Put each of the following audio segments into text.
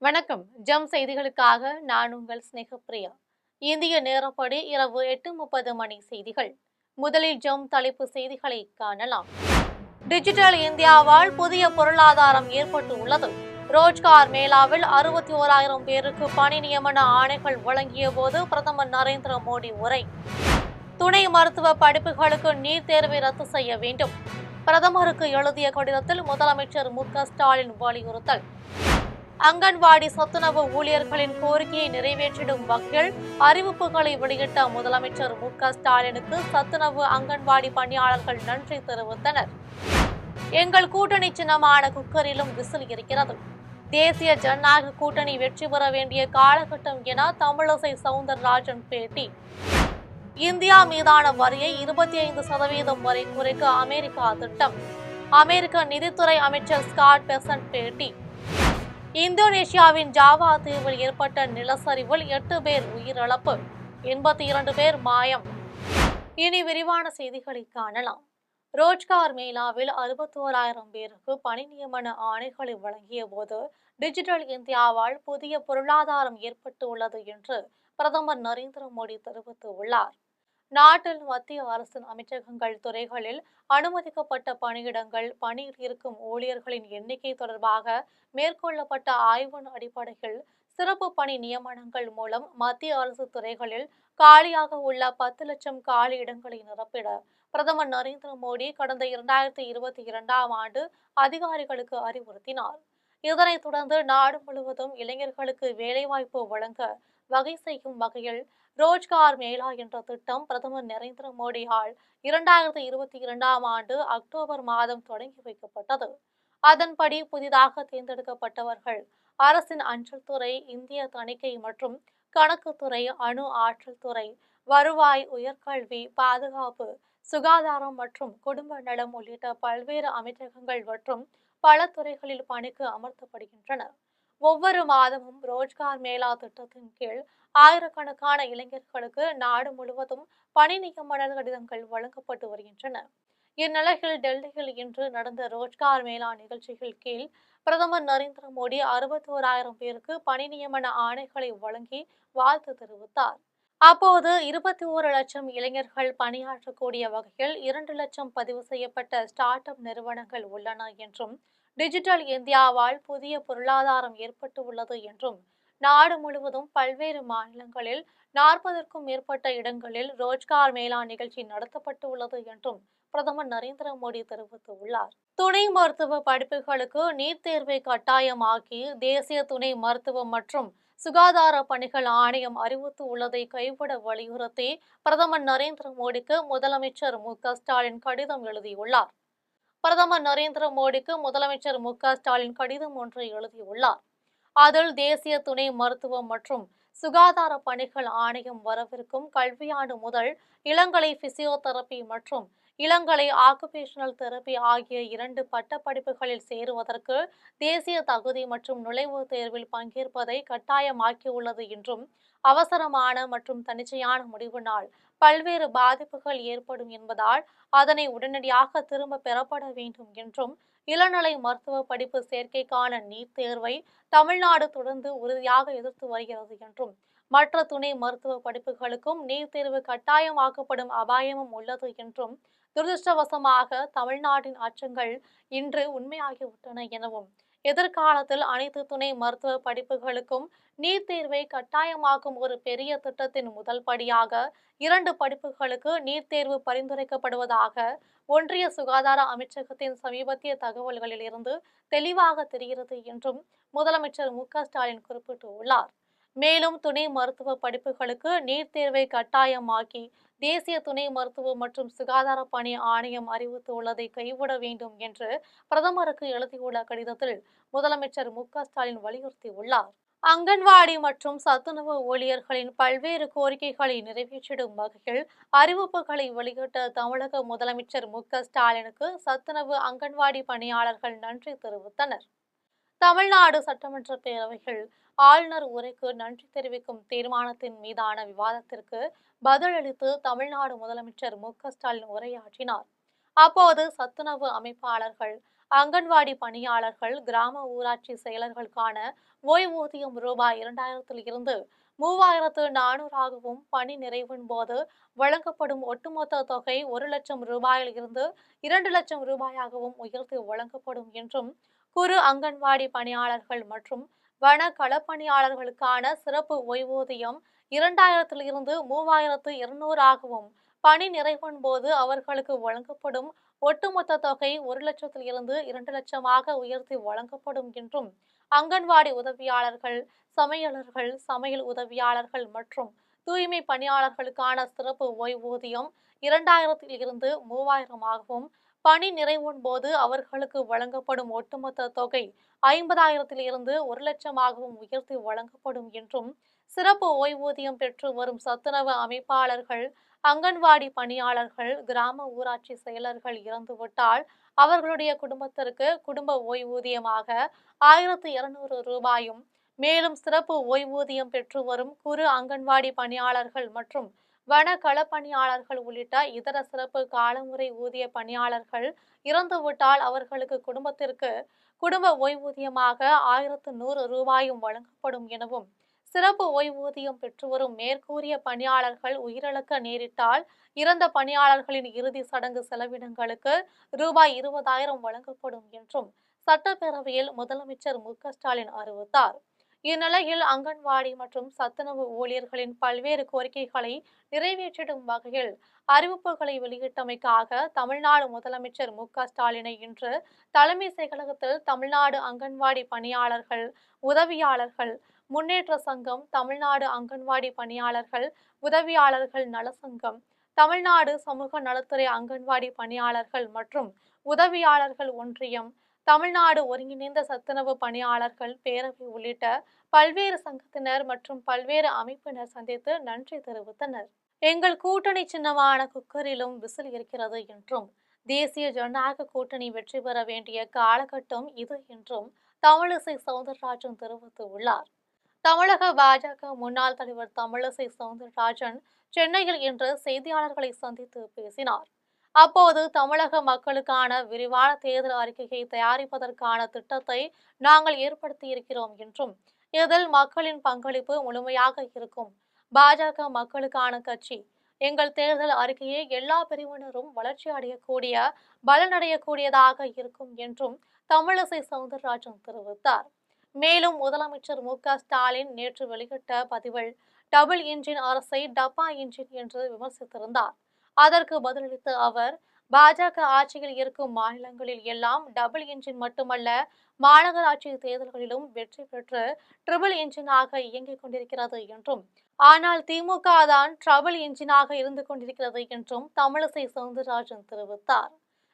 வணக்கம். ஜம் செய்திகளுக்காக நான் உங்கள் ஸ்னேகப்பிரியா. இந்திய நேரப்படி இரவு 8:30 மணி செய்திகள். முதலில் ஜம் தலைப்பு செய்திகளை காணலாம். டிஜிட்டல் இந்தியாவால் புதிய பொருளாதாரம் ஏற்பட்டு உள்ளது. ரோஜ்கார் மேளாவில் 61,000 பேருக்கு பணி நியமன ஆணைகள் வழங்கிய போது பிரதமர் நரேந்திர மோடி உரை. துணை மருத்துவ படிப்புகளுக்கு நீட் தேர்வை ரத்து செய்ய வேண்டும். பிரதமருக்கு எழுதிய கடிதத்தில் முதலமைச்சர் மு.க.ஸ்டாலின் வலியுறுத்தல். அங்கன்வாடி சத்துணவு ஊழியர்களின் கோரிக்கையை நிறைவேற்றிடும் வகையில் அறிவிப்புகளை வெளியிட்ட முதலமைச்சர் மு.க.ஸ்டாலினுக்கு சத்துணவு அங்கன்வாடி பணியாளர்கள் நன்றி தெரிவித்தனர். எங்கள் கூட்டணி சின்னமான குக்கரிலும் விசில் இருக்கிறது. தேசிய ஜனநாயக கூட்டணி வெற்றி பெற வேண்டிய காலகட்டம் என தமிழிசை சவுந்தரராஜன் பேட்டி. இந்தியா மீதான வரியை 25% வரை குறைக்க அமெரிக்கா திட்டம். அமெரிக்க நிதித்துறை அமைச்சர் ஸ்காட் பெசன்ட் பேட்டி. இந்தோனேஷியாவின் ஜாவா தீவில் ஏற்பட்ட நிலச்சரிவில் 8 பேர் உயிரிழப்பு, 82 பேர் மாயம். இனி விரிவான செய்திகளை காணலாம். ரோஜ்கார் மேளாவில் 61,000 பேருக்கு பணி நியமன ஆணைகளை வழங்கிய போது டிஜிட்டல் இந்தியாவால் புதிய பொருளாதாரம் ஏற்பட்டுள்ளது என்று பிரதமர் நரேந்திர மோடி தெரிவித்துள்ளார். நாட்டில் மத்திய அரசின் அமைச்சகங்கள் துறைகளில் அனுமதிக்கப்பட்ட பணியிடங்கள் பணியில் இருக்கும் ஊழியர்களின் எண்ணிக்கை தொடர்பாக மேற்கொள்ளப்பட்ட ஆய்வின் அடிப்படையில் சிறப்பு பணி நியமனங்கள் மூலம் மத்திய அரசு துறைகளில் காலியாக உள்ள 10 லட்சம் காலி இடங்களை நிரப்பிட பிரதமர் நரேந்திர மோடி கடந்த 2022ஆம் ஆண்டு அதிகாரிகளுக்கு அறிவுறுத்தினார். இதனைத் தொடர்ந்து நாடு முழுவதும் இளைஞர்களுக்கு வேலைவாய்ப்பு வழங்க வகை செய்யும் வகையில் ரோஜ்கார் மேளா என்ற திட்டம் பிரதமர் நரேந்திர மோடியால் 2022ஆம் ஆண்டு அக்டோபர் மாதம் தொடங்கி வைக்கப்பட்டது. அதன்படி புதிதாக தேர்ந்தெடுக்கப்பட்டவர்கள் அரசின் அஞ்சல் துறை, இந்திய தணிக்கை மற்றும் கணக்குத்துறை, அணு ஆற்றல் துறை, வருவாய், உயர்கல்வி, பாதுகாப்பு, சுகாதாரம் மற்றும் குடும்ப நலம் உள்ளிட்ட பல்வேறு அமைச்சகங்கள் மற்றும் பல துறைகளில் பணிக்கு அமர்த்தப்படுகின்றனர். ஒவ்வொரு மாதமும் ரோஜ்கார் மேளா திட்டத்தின் கீழ் ஆயிரக்கணக்கான இளைஞர்களுக்கு நாடு முழுவதும் பணி நியமன கடிதங்கள் வழங்கப்பட்டு வருகின்றன. இந்நிலையில் டெல்லியில் இன்று நடந்த ரோஜ்கார் மேளா நிகழ்ச்சியில் கீழ் பிரதமர் நரேந்திர மோடி 61,000 பேருக்கு பணி நியமன ஆணைகளை வழங்கி வாழ்த்து தெரிவித்தார். அப்போது 21 லட்சம் இளைஞர்கள் பணியாற்றக்கூடிய வகையில் 2 லட்சம் பதிவு செய்யப்பட்ட ஸ்டார்ட் அப் நிறுவனங்கள் உள்ளன என்றும், டிஜிட்டல் இந்தியாவால் புதிய பொருளாதாரம் ஏற்பட்டு உள்ளது என்றும், நாடு முழுவதும் பல்வேறு மாநிலங்களில் 40க்கும் மேற்பட்ட இடங்களில் ரோஜ்கார் மேளா நிகழ்ச்சி நடத்தப்பட்டு உள்ளது என்றும் பிரதமர் நரேந்திர மோடி தெரிவித்துள்ளார். துணை மருத்துவ படிப்புகளுக்கு நீட் தேர்வை கட்டாயமாக்கி தேசிய துணை மருத்துவம் மற்றும் சுகாதார பணிகள் ஆணையம் அறிவித்துள்ளதை கைவிட வலியுறுத்தி பிரதமர் நரேந்திர மோடிக்கு முதலமைச்சர் மு.க.ஸ்டாலின் கடிதம் எழுதியுள்ளார். பிரதமர் நரேந்திர மோடிக்கு முதலமைச்சர் மு.க.ஸ்டாலின் கடிதம் ஒன்றை எழுதியுள்ளார். அதில் தேசிய துணை மருத்துவம் மற்றும் சுகாதார பணிகள் ஆணையம் வரவிருக்கும் கல்வியாண்டு முதல் இளங்கலை பிசியோதெரபி மற்றும் இளங்கலை ஆக்குபேஷனல் தெரபி ஆகிய 2 பட்டப்படிப்புகளில் சேருவதற்கு தேசிய தகுதி மற்றும் நுழைவுத் தேர்வில் பங்கேற்பதை கட்டாயமாக்கியுள்ளது என்றும், அவசரமான மற்றும் தன்னிச்சையான முடிவினால் பல்வேறு பாதிப்புகள் ஏற்படும் என்பதால் அதனை உடனடியாக திரும்ப பெறப்பட வேண்டும் என்றும், இளநிலை மருத்துவ படிப்பு சேர்க்கைக்கான நீட் தேர்வை தமிழ்நாடு தொடர்ந்து உறுதியாக எதிர்த்து வருகிறது என்றும், மற்ற துணை மருத்துவ படிப்புகளுக்கும் நீட் தேர்வு கட்டாயமாக்கப்படும் அபாயமும் உள்ளது என்றும், துரதிருஷ்டவசமாக தமிழ்நாட்டின் அச்சங்கள் இன்று உண்மையாகிவிட்டன எனவும், எதிர்காலத்தில் அனைத்து துணை மருத்துவ படிப்புகளுக்கும் நீட் தேர்வை கட்டாயமாக்கும் ஒரு பெரிய திட்டத்தின் முதல் படியாக 2 படிப்புகளுக்கு நீட் தேர்வு பரிந்துரைக்கப்படுவதாக ஒன்றிய சுகாதார அமைச்சகத்தின் சமீபத்திய தகவல்களில் இருந்து தெளிவாக தெரிகிறது என்றும் முதலமைச்சர் மு.க.ஸ்டாலின் குறிப்பிட்டுள்ளார். மேலும் துணை மருத்துவ படிப்புகளுக்கு நீட் தேர்வை கட்டாயமாக்கி தேசிய துணை மருத்துவ மற்றும் சுகாதார பணி ஆணையம் அறிவித்துள்ளதை கைவிட வேண்டும் என்று பிரதமருக்கு எழுதியுள்ள கடிதத்தில் முதலமைச்சர் மு.க.ஸ்டாலின் வலியுறுத்தியுள்ளார். அங்கன்வாடி மற்றும் சத்துணவு ஊழியர்களின் பல்வேறு கோரிக்கைகளை நிறைவேற்றிடும் வகையில் அறிவிப்புகளை வெளியிட்ட தமிழக முதலமைச்சர் மு.க.ஸ்டாலினுக்கு சத்துணவு அங்கன்வாடி பணியாளர்கள் நன்றி தெரிவித்தனர். தமிழ்நாடு சட்டமன்ற பேரவையில் ஆளுநர் உரைக்கு நன்றி தெரிவிக்கும் தீர்மானத்தின் மீதான விவாதத்திற்கு பதிலளித்து தமிழ்நாடு முதலமைச்சர் மு.க.ஸ்டாலின் உரையாற்றினார். அப்போது சத்துணவு அமைப்பாளர்கள், அங்கன்வாடி பணியாளர்கள், கிராம ஊராட்சி செயலர்களுக்கான ஓய்வூதியம் ரூபாய் 2000 இருந்து 3400 பணி நிறைவின் போது வழங்கப்படும் ஒட்டுமொத்த தொகை 1,00,000 ரூபாயில் இருந்து 2,00,000 ரூபாயாகவும் உயர்த்தி வழங்கப்படும் என்றும், குறு அங்கன்வாடி பணியாளர்கள் மற்றும் வன களப்பணியாளர்களுக்கான சிறப்பு ஓய்வூதியம் 2000 இருந்து 3200 பணி நிறைவின் போது அவர்களுக்கு வழங்கப்படும் ஒட்டுமொத்த தொகை 1,00,000 இருந்து 2,00,000 உயர்த்தி வழங்கப்படும் என்றும், அங்கன்வாடி உதவியாளர்கள், சமையலர்கள், சமையல் உதவியாளர்கள் மற்றும் தூய்மை பணியாளர்களுக்கான சிறப்பு ஓய்வூதியம் 2000 இருந்து 3000 பணி நிறைவின் போது அவர்களுக்கு வழங்கப்படும் ஒட்டுமொத்த தொகை 50,000 இருந்து 1,00,000 உயர்த்தி வழங்கப்படும் என்றும், சிறப்பு ஓய்வூதியம் பெற்று வரும் சத்துணவு அமைப்பாளர்கள், அங்கன்வாடி பணியாளர்கள், கிராம ஊராட்சி செயலர்கள் இறந்துவிட்டால் அவர்களுடைய குடும்பத்திற்கு குடும்ப ஓய்வூதியமாக 1,200 ரூபாயும், மேலும் சிறப்பு ஓய்வூதியம் பெற்று வரும் குறு அங்கன்வாடி பணியாளர்கள் மற்றும் வன களப்பணியாளர்கள் உள்ளிட்ட இதர சிறப்பு காலமுறை ஊதிய பணியாளர்கள் இறந்துவிட்டால் அவர்களுக்கு குடும்பத்திற்கு குடும்ப ஓய்வூதியமாக 1,100 ரூபாயும் வழங்கப்படும் எனவும், சிறப்பு ஓய்வூதியம் பெற்று வரும் மேற்கூறிய பணியாளர்கள் உயிரிழக்க நேரிட்டால் இறந்த பணியாளர்களின் இறுதி சடங்கு செலவினங்களுக்கு ரூபாய் 20,000 வழங்கப்படும் என்றும் சட்டப்பேரவையில் முதலமைச்சர் மு.க.ஸ்டாலின் அறிவித்தார். இந்நிலையில் அங்கன்வாடி மற்றும் சத்துணவு ஊழியர்களின் பல்வேறு கோரிக்கைகளை நிறைவேற்றிடும் வகையில் அறிவிப்புகளை வெளியிட்டமைக்காக தமிழ்நாடு முதலமைச்சர் மு.க.ஸ்டாலினை இன்று தலைமைச் செயலகத்தில் தமிழ்நாடு அங்கன்வாடி பணியாளர்கள் உதவியாளர்கள் முன்னேற்ற சங்கம், தமிழ்நாடு அங்கன்வாடி பணியாளர்கள் உதவியாளர்கள் நலசங்கம், தமிழ்நாடு சமூக நலத்துறை அங்கன்வாடி பணியாளர்கள் மற்றும் உதவியாளர்கள் ஒன்றியம், தமிழ்நாடு ஒருங்கிணைந்த சத்துணவு பணியாளர்கள் பேரவை உள்ளிட்ட பல்வேறு சங்கத்தினர் மற்றும் பல்வேறு அமைப்பினர் சந்தித்து நன்றி தெரிவித்தனர். எங்கள் கூட்டணி சின்னமான குக்கரிலும் விசில் இருக்கிறது என்றும், தேசிய ஜனநாயக கூட்டணி வெற்றி பெற வேண்டிய காலகட்டம் இது என்றும் தமிழிசை சவுந்தரராஜன் தெரிவித்துள்ளார். தமிழக பாஜக முன்னாள் தலைவர் தமிழிசை சவுந்தரராஜன் சென்னையில் இன்று செய்தியாளர்களை சந்தித்து பேசினார். அப்போது தமிழக மக்களுக்கான விரிவான தேர்தல் அறிக்கையை தயாரிப்பதற்கான திட்டத்தை நாங்கள் ஏற்படுத்தியிருக்கிறோம் என்றும், இதில் மக்களின் பங்களிப்பு முழுமையாக இருக்கும். பாஜக மக்களுக்கான கட்சி. எங்கள் தேர்தல் அறிக்கையை எல்லா பிரிவினரும் வளர்ச்சி அடையக்கூடிய, பலனடையக்கூடியதாக இருக்கும் என்றும் தமிழிசை சவுந்தரராஜன் தெரிவித்தார். மேலும் முதலமைச்சர் மு.க.ஸ்டாலின் நேற்று வெளியிட்ட பதிவில் டபுள் இன்ஜின் அரசை டப்பா இன்ஜின் என்று விமர்சித்திருந்தார். அதற்கு பதிலளித்த அவர், பாஜக ஆட்சியில் இருக்கும் மாநிலங்களில் எல்லாம் டபுள் இன்ஜின் மட்டுமல்ல, மாநகராட்சி தேர்தல்களிலும் வெற்றி பெற்று ட்ரிபிள் இன்ஜினாக இயங்கிக் கொண்டிருக்கிறது என்றும், ஆனால் திமுக தான் ட்ரபிள் இன்ஜினாக இருந்து கொண்டிருக்கிறது என்றும் தமிழிசை சவுந்தரராஜன் தெரிவித்தார்.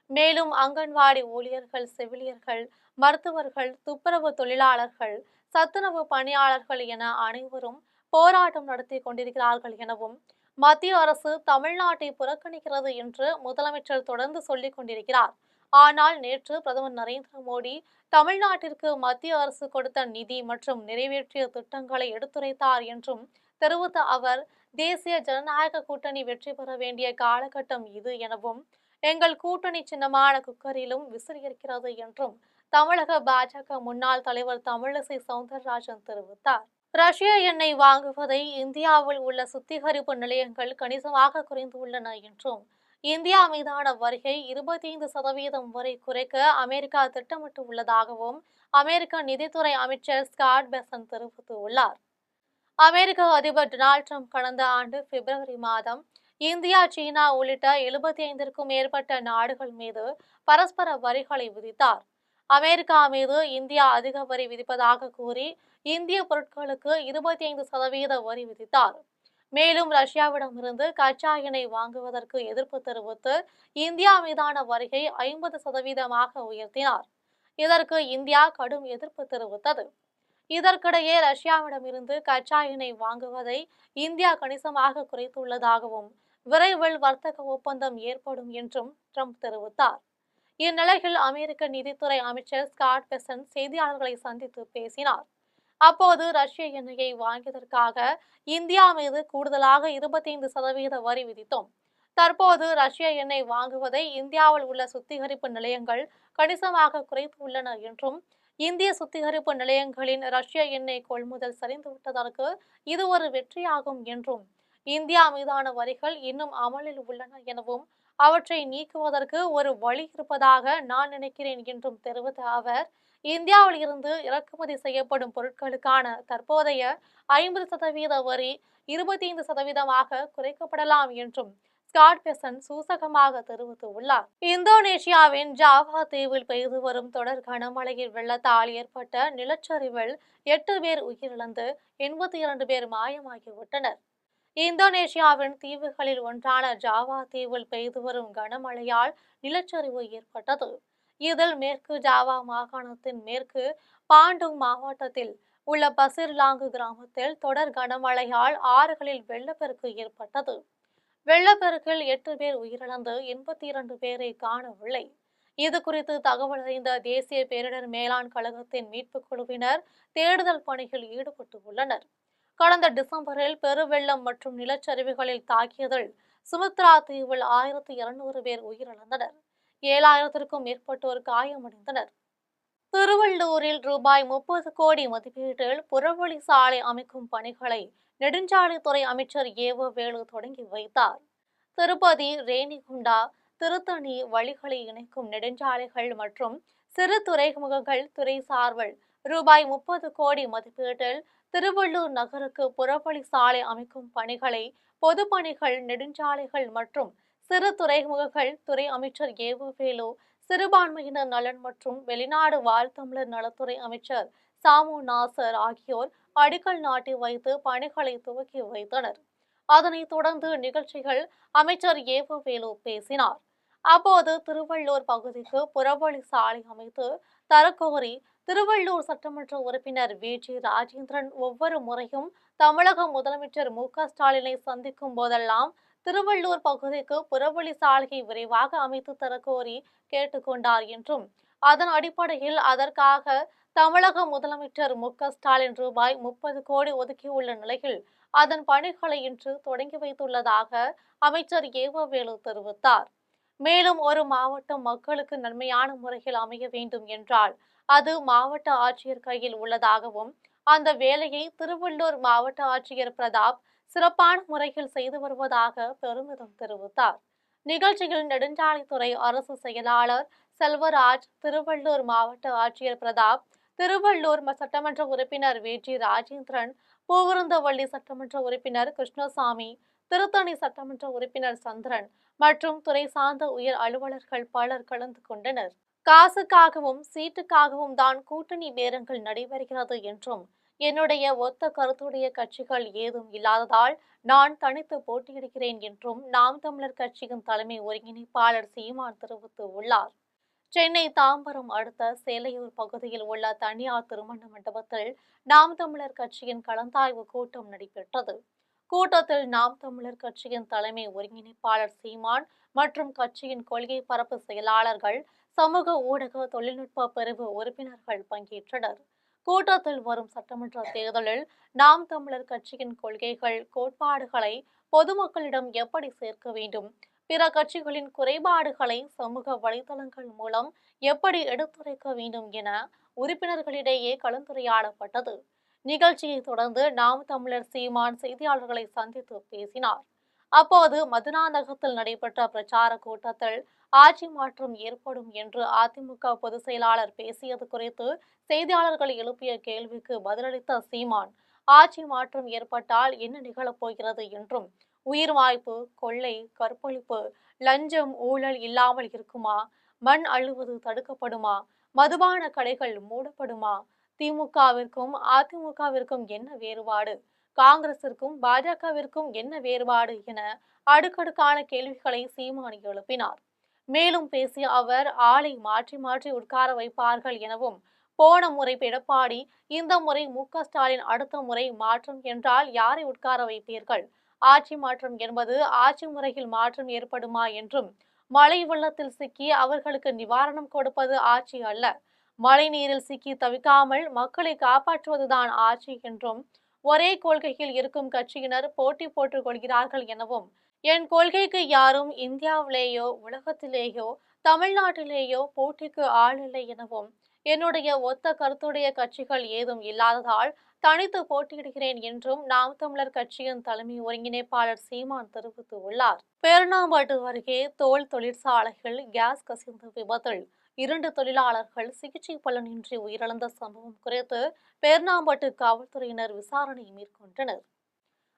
மேலும் அங்கன்வாடி ஊழியர்கள், செவிலியர்கள், மருத்துவர்கள், துப்புரவு தொழிலாளர்கள், சத்துணவு பணியாளர்கள் என அனைவரும் போராட்டம் நடத்தி கொண்டிருக்கிறார்கள் எனவும், மத்திய அரசு தமிழ்நாட்டை புறக்கணிக்கிறது என்று முதலமைச்சர் தொடர்ந்து சொல்லிக் கொண்டிருக்கிறார். ஆனால் நேற்று பிரதமர் நரேந்திர மோடி தமிழ்நாட்டிற்கு மத்திய அரசு கொடுத்த நிதி மற்றும் நிறைவேற்றிய திட்டங்களை எடுத்துரைத்தார் என்றும் தெரிவித்த அவர், தேசிய ஜனநாயக கூட்டணி வெற்றி பெற வேண்டிய காலகட்டம் இது எனவும், எங்கள் கூட்டணி சின்னமான குக்கரிலும் விசில் இருக்கிறது என்றும் தமிழக பாஜக முன்னாள் தலைவர் தமிழிசை சவுந்தரராஜன் தெரிவித்தார். ரஷ்ய எண்ணெய் வாங்குவதை இந்தியாவில் உள்ள சுத்திகரிப்பு நிலையங்கள் கணிசமாக குறைந்துள்ளன என்றும், இந்தியா மீதான வரியை 25% வரை குறைக்க அமெரிக்கா திட்டமிட்டு உள்ளதாகவும் அமெரிக்க நிதித்துறை அமைச்சர் ஸ்காட் பெசன்ட் தெரிவித்துள்ளார். அமெரிக்க அதிபர் டொனால்ட் ட்ரம்ப் கடந்த ஆண்டு பிப்ரவரி மாதம் இந்தியா, சீனா உள்ளிட்ட 75க்கும் மேற்பட்ட நாடுகள் மீது பரஸ்பர வரிகளை விதித்தார். அமெரிக்கா மீது இந்தியா அதிக வரி விதிப்பதாக கூறி இந்திய பொருட்களுக்கு 25% வரி விதித்தார். மேலும் ரஷ்யாவிடமிருந்து கச்சா எண்ணெய் வாங்குவதற்கு எதிர்ப்பு தெரிவித்து இந்தியா மீதான வரியை 50% உயர்த்தினார். இதற்கு இந்தியா கடும் எதிர்ப்பு தெரிவித்தது. இதற்கிடையே ரஷ்யாவிடமிருந்து கச்சா எண்ணெய் வாங்குவதை இந்தியா கணிசமாக குறைத்துள்ளதாகவும், விரைவில் வர்த்தக ஒப்பந்தம் ஏற்படும் என்றும் ட்ரம்ப் தெரிவித்தார். இந்நிலையில் அமெரிக்க நிதித்துறை அமைச்சர் ஸ்காட் பெசன்ட் செய்தியாளர்களை சந்தித்து பேசினார். அப்போது ரஷ்ய எண்ணெயை வாங்கியதற்காக இந்தியா மீது கூடுதலாக 25% வரி விதித்தோம். தற்போது ரஷ்ய எண்ணெய் வாங்குவதை இந்தியாவில் உள்ள சுத்திகரிப்பு நிலையங்கள் கணிசமாக குறைத்துள்ளன என்றும், இந்திய சுத்திகரிப்பு நிலையங்களின் ரஷ்ய எண்ணெய் கொள்முதல் சரிந்துவிட்டதற்கு இது ஒரு வெற்றியாகும் என்றும், இந்தியா மீதான வரிகள் இன்னும் அமலில் உள்ளன எனவும், அவற்றை நீக்குவதற்கு ஒரு வழி இருப்பதாக நான் நினைக்கிறேன் என்றும் தெரிவித்த அவர், இந்தியாவில் இருந்து இறக்குமதி செய்யப்படும் பொருட்களுக்கான தற்போதைய 50% வரி 25% குறைக்கப்படலாம் என்றும் ஸ்காட் பெசன் சூசகமாக தெரிவித்துள்ளார். இந்தோனேஷியாவின் ஜாவா தீவில் பெய்து வரும் தொடர் கனமழையில் வெள்ளத்தால் ஏற்பட்ட நிலச்சரிவில் 8 பேர் உயிரிழந்து 82 பேர் மாயமாகிவிட்டனர். இந்தோனேஷியாவின் தீவுகளில் ஒன்றான ஜாவா தீவில் பெய்து வரும் கனமழையால் நிலச்சரிவு ஏற்பட்டது. இதில் மேற்கு ஜாவா மாகாணத்தின் மேற்கு பாண்டுங் மாவட்டத்தில் உள்ள பசிர்லாங்கு கிராமத்தில் தொடர் கனமழையால் ஆறுகளில் வெள்ளப்பெருக்கு ஏற்பட்டது. வெள்ளப்பெருக்கில் 8 பேர் உயிரிழந்து 82 பேரை காணவில்லை. இது குறித்து தகவல் அறிந்த தேசிய பேரிடர் மேலாண் கழகத்தின் மீட்புக் குழுவினர் தேடுதல் பணியில் ஈடுபட்டு உள்ளனர். கடந்த டிசம்பரில் பெருவெள்ளம் மற்றும் நிலச்சரிவுகளில் தாக்கியதில் சுமத்ரா தீவில் 1200 பேர் உயிரிழந்தனர். 7000க்கும் மேற்பட்டோர் காயமடைந்தனர். திருவள்ளூரில் ரூபாய் 30 கோடி மதிப்பீட்டில் புறவழி சாலை அமைக்கும் பணிகளை நெடுஞ்சாலைத்துறை அமைச்சர் ஏவ வேலு தொடங்கி வைத்தார். திருப்பதி, ரேணிகுண்டா, திருத்தணி வழிகளை இணைக்கும் நெடுஞ்சாலைகள் மற்றும் சிறு துறைமுகங்கள் துறை சார்பில் ரூபாய் 30 கோடி மதிப்பீட்டில் திருவள்ளூர் நகருக்கு புறவழி சாலை அமைக்கும் பணிகளை பொதுப்பணிகள், நெடுஞ்சாலைகள் மற்றும் சிறு துறைமுகங்கள் துறை அமைச்சர் ஏவ வேலு, சிறுபான்மையினர் நலன் மற்றும் வெளிநாடு வாழ் தமிழர் நலத்துறை அமைச்சர் சாமு நாசர் ஆகியோர் அடிக்கல் நாட்டி வைத்து பணிகளை துவக்கி வைத்தனர். அதனைத் தொடர்ந்து நிகழ்ச்சிகள் அமைச்சர் ஏவ வேலு பேசினார். அப்போது திருவள்ளூர் பகுதிக்கு புறவழி சாலை அமைத்து தரக்கோரி திருவள்ளூர் சட்டமன்ற உறுப்பினர் வி.ஜி. ராஜேந்திரன் ஒவ்வொரு முறையும் தமிழக முதலமைச்சர் மு.க.ஸ்டாலினை சந்திக்கும் போதெல்லாம் திருவள்ளூர் பகுதிக்கு புறவழி சாலையை விரைவாக அமைத்து தரக்கோரி கேட்டுக்கொண்டார் என்றும், அதன் அடிப்படையில் அதற்காக தமிழக முதலமைச்சர் மு.க.ஸ்டாலின் ரூபாய் 30 கோடி ஒதுக்கியுள்ள நிலையில் அதன் பணிகளை இன்று தொடங்கி வைத்துள்ளதாக அமைச்சர் ஏவ வேலு தெரிவித்தார். மேலும் ஒரு மாவட்டம் மக்களுக்கு நன்மையான முறையில் அமைய வேண்டும் என்றால் அது மாவட்ட ஆட்சியர் கையில் உள்ளதாகவும், அந்த வேலையை திருவள்ளூர் மாவட்ட ஆட்சியர் பிரதாப் சிறப்பான முறையில் செய்து வருவதாக பெருமிதம் தெரிவித்தார். நிகழ்ச்சியில் நெடுஞ்சாலைத்துறை அரசு செயலாளர் செல்வராஜ், திருவள்ளூர் மாவட்ட ஆட்சியர் பிரதாப், திருவள்ளூர் சட்டமன்ற உறுப்பினர் வி.ஜி. ராஜேந்திரன், பூவிருந்தவள்ளி சட்டமன்ற உறுப்பினர் கிருஷ்ணசாமி, திருத்தணி சட்டமன்ற உறுப்பினர் சந்திரன் மற்றும் துறை சார்ந்த உயர் அலுவலர்கள் பலர் கலந்து கொண்டனர். காசுக்காகவும் சீட்டுக்காகவும் தான் கூட்டணி பேரங்கள் நடைபெறுகிறது என்றும், என்னுடைய ஒத்த கருத்துடைய கட்சிகள் ஏதும் இல்லாததால் நான் தனித்து போட்டியிடுகிறேன் என்றும் நாம் தமிழர் கட்சியின் தலைமை ஒருங்கிணைப்பாளர் சீமான் தெரிவித்துள்ளார். சென்னை தாம்பரம் அடுத்த சேலையூர் பகுதியில் உள்ள தனியார் திருமண மண்டபத்தில் நாம் தமிழர் கட்சியின் கலந்தாய்வு கூட்டம் நடைபெற்றது. கூட்டத்தில் நாம் தமிழர் கட்சியின் தலைமை ஒருங்கிணைப்பாளர் சீமான் மற்றும் கட்சியின் கொள்கை பரப்பு செயலாளர்கள், சமூக ஊடக தொழில்நுட்ப பிரிவு உறுப்பினர்கள் பங்கேற்றனர். கூட்டத்தில் வரும் சட்டமன்ற தேர்தலில் நாம் தமிழர் கட்சியின் கொள்கைகள், கோட்பாடுகளை பொதுமக்களிடம் எப்படி சேர்க்க வேண்டும், பிற கட்சிகளின் குறைபாடுகளை சமூக வலைதளங்கள் மூலம் எப்படி எடுத்துரைக்க வேண்டும் என உறுப்பினர்களிடையே கலந்துரையாடப்பட்டது. நிகழ்ச்சியை தொடர்ந்து நாம் தமிழர் சீமான் செய்தியாளர்களை சந்தித்து பேசினார். அப்போது மதுராந்தகத்தில் நடைபெற்ற பிரச்சார கூட்டத்தில் ஆட்சி மாற்றம் ஏற்படும் என்று அதிமுக பொதுச் செயலாளர் பேசியது குறித்து செய்தியாளர்கள் எழுப்பிய கேள்விக்கு பதிலளித்த சீமான், ஆட்சி மாற்றம் ஏற்பட்டால் என்ன நிகழப் போகிறது என்றும், உயிர் மாய்ப்பு, கொள்ளை, கற்பழிப்பு, லஞ்சம், ஊழல் இல்லாமல் இருக்குமா, மண் அள்ளுவது தடுக்கப்படுமா, மதுபான கடைகள் மூடப்படுமா, திமுகவிற்கும் அதிமுகவிற்கும் என்ன வேறுபாடு, காங்கிரசிற்கும் பாஜகவிற்கும் என்ன வேறுபாடு என அடுக்கடுக்கான கேள்விகளை சீமான் எழுப்பினார். மேலும் பேசிய அவர், ஆளை மாற்றி மாற்றி உட்கார வைப்பார்கள் எனவும், போன முறை எடப்பாடி, இந்த முறை மு.க.ஸ்டாலின், அடுத்த முறை மாற்றம் என்றால் யாரை உட்கார வைப்பீர்கள், ஆட்சி மாற்றம் என்பது ஆட்சி முறையில் மாற்றம் ஏற்படுமா என்றும், மழை வெள்ளத்தில் சிக்கி அவர்களுக்கு நிவாரணம் கொடுப்பது ஆட்சி அல்ல, மழை நீரில் சிக்கி தவிக்காமல் மக்களை காப்பாற்றுவதுதான் ஆட்சி என்றும், ஒரே கொள்கையில் இருக்கும் கட்சியினர் போட்டி போட்டுக் கொள்கிறார்கள் எனவும், என் கொள்கைக்கு யாரும் இந்தியாவிலேயோ உலகத்திலேயோ தமிழ்நாட்டிலேயோ போட்டிக்கு ஆள் இல்லை எனவும் என்னுடைய ஒத்த கருத்துடைய கட்சிகள் ஏதும் இல்லாததால் தனித்து போட்டியிடுகிறேன் என்றும் நாம் தமிழர் கட்சியின் தலைமை ஒருங்கிணைப்பாளர் சீமான் தெரிவித்துள்ளார். பேரணாம்பட்டு அருகே தோல் தொழிற்சாலையில் கேஸ் கசிந்த விபத்தில் 2 தொழிலாளர்கள் சிகிச்சை பலனின்றி உயிரிழந்த சம்பவம் குறித்து பேரணாம்பட்டு காவல்துறையினர் விசாரணை மேற்கொண்டனர்.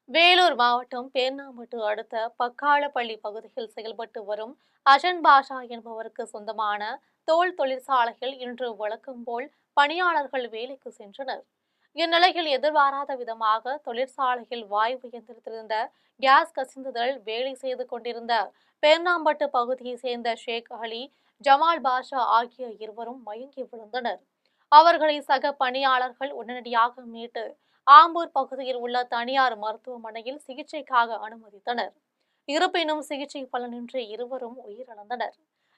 வேலூர் மாவட்டம் பேர்ணாம்பட்டு அடுத்த பக்காளப்பள்ளி பகுதியில் செயல்பட்டு வரும் அஜன் பாஷா என்பவருக்கு சொந்தமான தோல் தொழிற்சாலையில் இன்று வழக்கம் போல் பணியாளர்கள் வேலைக்கு சென்றனர். இந்நிலையில் எதிர்பாராத விதமாக தொழிற்சாலையில் வாயு இயந்திரத்திலிருந்த கேஸ் கசிந்ததால் வேலை செய்து கொண்டிருந்த பேர்ணாம்பட்டு பகுதியைச் சேர்ந்த ஷேக் அலி, ஜமால் பாஷா ஆகிய இருவரும் மயங்கி விழுந்தனர். அவர்களை சக பணியாளர்கள் உடனடியாக மீட்டு ஆம்பூர் பகுதியில் உள்ள தனியார் மருத்துவமனையில் சிகிச்சைக்காக அனுமதித்தனர். இருப்பினும் சிகிச்சை பலனின்றி இருவரும் உயிரிழந்தனர்.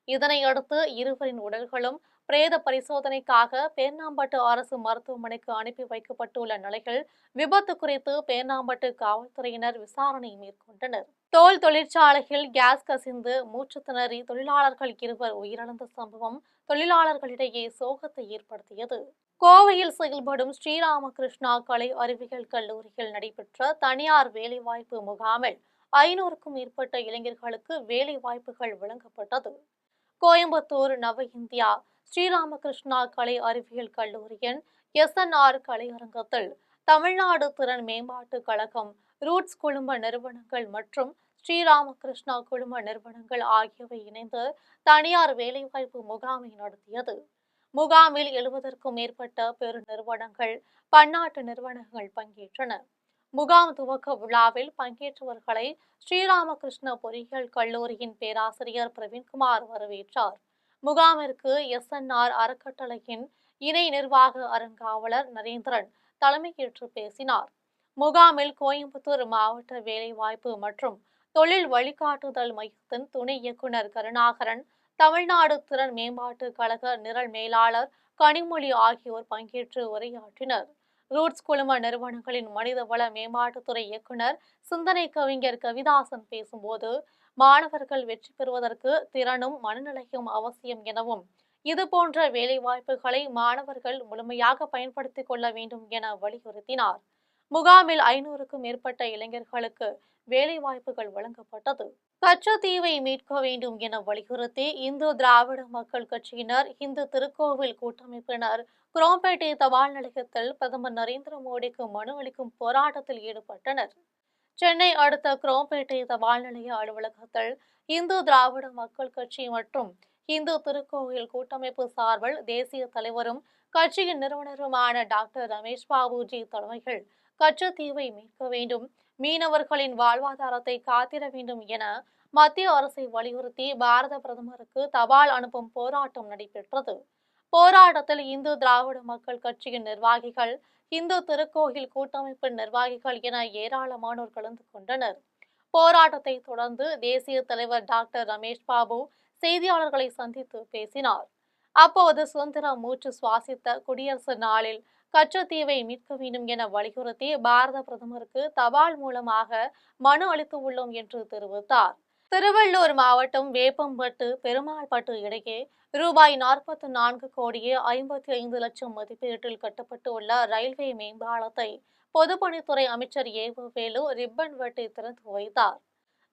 இதனையடுத்து இருவரின் உடல்களும் பிரேத பரிசோதனைக்காக பேர்ணாம்பட்டு அரசு மருத்துவமனைக்கு அனுப்பி வைக்கப்பட்டுள்ள நிலையில் விபத்து குறித்து பேர்ணாம்பட்டு காவல்துறையினர் விசாரணை மேற்கொண்டனர். தோல் தொழிற்சாலையில் கேஸ் கசிந்து மூச்சு திணறி தொழிலாளர்கள் இருவர் உயிரிழந்த சம்பவம் தொழிலாளர்களிடையே சோகத்தை ஏற்படுத்தியது. கோவையில் செயல்படும் ஸ்ரீராமகிருஷ்ணா கலை அறிவியல் கல்லூரியில் நடைபெற்ற தனியார் வேலைவாய்ப்பு முகாமில் 500க்கும் மேற்பட்ட இளைஞர்களுக்கு வேலைவாய்ப்புகள் வழங்கப்பட்டது. கோயம்புத்தூர் நவ இந்தியா ஸ்ரீராமகிருஷ்ணா கலை அறிவியல் கல்லூரியின் SNR கலையரங்கத்தில் தமிழ்நாடு திறன் மேம்பாட்டு கழகம், ரூட்ஸ் குழும நிறுவனங்கள் மற்றும் ஸ்ரீராமகிருஷ்ணா குழும நிறுவனங்கள் ஆகியவை இணைந்து தனியார் வேலைவாய்ப்பு முகாமை நடத்தியது. முகாமில் 70க்கும் மேற்பட்ட பெரு நிறுவனங்கள், பன்னாட்டு நிறுவனங்கள் பங்கேற்றன. முகாம் துவக்க விழாவில் பங்கேற்றவர்களை ஸ்ரீராமகிருஷ்ண பொறியியல் கல்லூரியின் பேராசிரியர் பிரவீன்குமார் வரவேற்றார். முகாமிற்கு SNR அறக்கட்டளையின் இணை நிர்வாக அறங்காவலர் நரேந்திரன் தலைமையேற்று பேசினார். முகாமில் கோயம்புத்தூர் மாவட்ட வேலைவாய்ப்பு மற்றும் தொழில் வழிகாட்டுதல் மையத்தின் துணை இயக்குநர் கருணாகரன், தமிழ்நாடு திறன் மேம்பாட்டு கழக நிரல் மேலாளர் கனிமொழி ஆகியோர் பங்கேற்று உரையாற்றினர். ரூட்ஸ் குழும நிறுவனங்களின் மனிதவள மேம்பாட்டுத்துறை இயக்குநர் சிந்தனை கவிஞர் கவிதாசன் பேசும்போது, மாணவர்கள் வெற்றி பெறுவதற்கு திறனும் மனநிலையும் அவசியம் எனவும், இதுபோன்ற வேலைவாய்ப்புகளை மாணவர்கள் முழுமையாக பயன்படுத்திக் கொள்ள வேண்டும் என வலியுறுத்தினார். முகாமில் 500க்கும் மேற்பட்ட இளைஞர்களுக்கு வேலைவாய்ப்புகள் வழங்கப்பட்டது. கச்சத்தீவை மீட்க வேண்டும் என வலியுறுத்தி இந்து திராவிட மக்கள் கட்சியினர், இந்து திருக்கோவில் கூட்டமைப்பினர் குரோம்பேட்டை தபால் நிலையத்தில் பிரதமர் நரேந்திர மோடிக்கு மனு அளிக்கும் போராட்டத்தில் ஈடுபட்டனர். சென்னை அடுத்த குரோம்பேட்டை தபால் நிலைய அலுவலகத்தில் இந்து திராவிட மக்கள் கட்சி மற்றும் இந்து திருக்கோவில் கூட்டமைப்பு சார்பில் தேசிய தலைவரும் கட்சியின் நிறுவனருமான டாக்டர் ரமேஷ் பாபுஜி தலைமையில் கச்சத்தீவை மீட்க வேண்டும், மீனவர்களின் வாழ்வாதாரத்தை காத்திட வேண்டும் என மத்திய அரசை வலியுறுத்தி பாரத பிரதமருக்கு தபால் அனுப்பும் போராட்டம் நடைபெற்றது. போராட்டத்தில் இந்து திராவிட மக்கள் கட்சியின் நிர்வாகிகள், இந்து திருக்கோயில் கூட்டமைப்பின் நிர்வாகிகள் என ஏராளமானோர் கலந்து கொண்டனர். போராட்டத்தை தொடர்ந்து தேசிய தலைவர் டாக்டர் ரமேஷ் பாபு செய்தியாளர்களை சந்தித்து பேசினார். அப்போது சுதந்திர மூச்சு சுவாசித்த குடியரசு நாளில் கச்சத்தீவை மீட்க வேண்டும் என வலியுறுத்தி பாரத பிரதமருக்கு தபால் மூலமாக மனு அளித்துள்ளோம் என்று தெரிவித்தார். திருவள்ளூர் மாவட்டம் வேப்பம்பட்டு பெருமாள்பட்டு இடையே ரூபாய் 44 கோடியே 55 லட்சம் மதிப்பீட்டில் கட்டப்பட்டுள்ள ரயில்வே மேம்பாலத்தை பொதுப்பணித்துறை அமைச்சர் வேலு ரிப்பன் வெட்டி திறந்து வைத்தார்.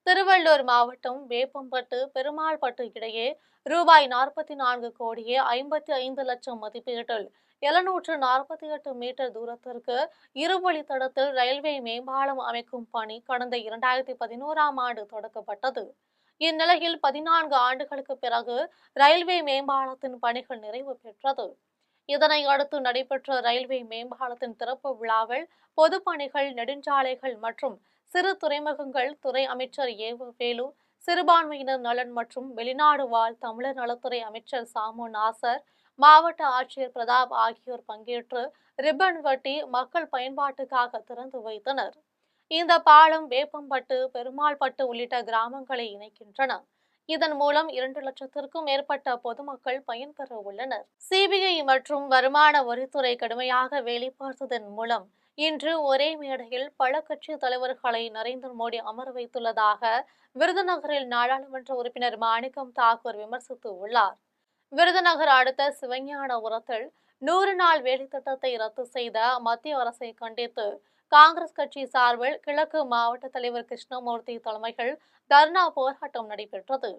திருவள்ளூர் மாவட்டம் வேப்பம்பட்டு பெருமாள்பட்டு இடையே ரூபாய் 44 கோடியே 55 லட்சம் மதிப்பீட்டில் 748 மீட்டர் தூரத்திற்கு இருவழித்தடத்தில் ரயில்வே மேம்பாலம் அமைக்கும் பணி கடந்த 2011ஆம் ஆண்டு தொடங்கப்பட்டது. இந்நிலையில் 14 ஆண்டுகளுக்கு பிறகு ரயில்வே மேம்பாலத்தின் பணிகள் நிறைவு பெற்றது. இதனை அடுத்து நடைபெற்ற ரயில்வே மேம்பாலத்தின் திறப்பு விழாவில் பொதுப்பணிகள், நெடுஞ்சாலைகள் மற்றும் சிறு துறைமுகங்கள் துறை அமைச்சர் வேலு, சிறுபான்மையினர் நலன் மற்றும் வெளிநாடு வாழ் தமிழர் நலத்துறை அமைச்சர் சாமு நாசர், மாவட்ட ஆட்சியர் பிரதாப் ஆகியோர் பங்கேற்று ரிப்பன் வெட்டி மக்கள் பயன்பாட்டுக்காக திறந்து வைத்தனர். இந்த பாலம் வேப்பம்பட்டு, பெருமாள்பட்டு உள்ளிட்ட கிராமங்களை இணைக்கின்றன. இதன் மூலம் 2 லட்சத்திற்கும் மேற்பட்ட பொதுமக்கள் பயன்பெற உள்ளனர். CBI மற்றும் வருமான வரித்துறை கடுமையாக வேலை பார்த்ததன் மூலம் இன்று ஒரே மேடையில் பல கட்சி தலைவர்களை நரேந்திர மோடி அமர வைத்துள்ளதாக விருதுநகரில் நாடாளுமன்ற உறுப்பினர் மாணிக்கம் தாக்கூர் விமர்சித்து உள்ளார். விருதுநகர் அடுத்த சிவஞானபுரத்தில் 100 நாள் வேலை திட்டத்தை ரத்து செய்த மத்திய அரசை கண்டித்து காங்கிரஸ் கட்சி சார்பில் கிழக்கு மாவட்ட தலைவர் கிருஷ்ணமூர்த்தி தலைமையில் தர்ணா போராட்டம் நடைபெற்றது.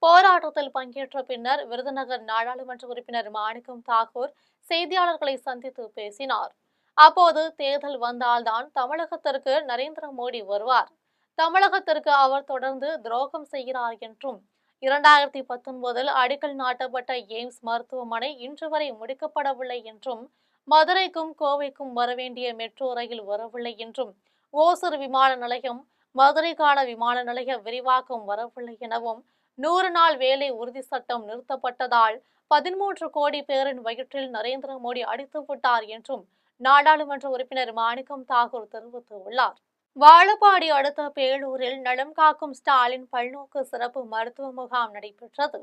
போராட்டத்தில் பங்கேற்ற பின்னர் விருதுநகர் நாடாளுமன்ற உறுப்பினர் மாணிக்கம் தாக்கூர் செய்தியாளர்களை சந்தித்து பேசினார். அப்போது தேர்தல் வந்தால்தான் தமிழகத்திற்கு நரேந்திர மோடி வருவார், தமிழகத்திற்கு அவர் தொடர்ந்து துரோகம் செய்கிறார் என்றும் 2019 அடிக்கல் நாட்டப்பட்ட எய்ம்ஸ் மருத்துவமனை இன்று வரை முடிக்கப்படவில்லை என்றும், மதுரைக்கும் கோவைக்கும் வரவேண்டிய மெட்ரோ ரயில் வரவில்லை என்றும், ஓசூர் விமான நிலையம், மதுரைக்கான விமான நிலைய விரிவாக்கம் வரவில்லை எனவும், 100 நாள் வேலை உறுதி சட்டம் நிறுத்தப்பட்டதால் 13 கோடி பேரின் வயிற்றில் நரேந்திர மோடி அடித்துவிட்டார் என்றும் நாடாளுமன்ற உறுப்பினர் மாணிக்கம் தாக்கூர் தெரிவித்துள்ளார். வாழப்பாடி அடுத்த பேளூரில் நலம் காக்கும் ஸ்டாலின் பல்நோக்கு சிறப்பு மருத்துவ முகாம் நடைபெற்றது.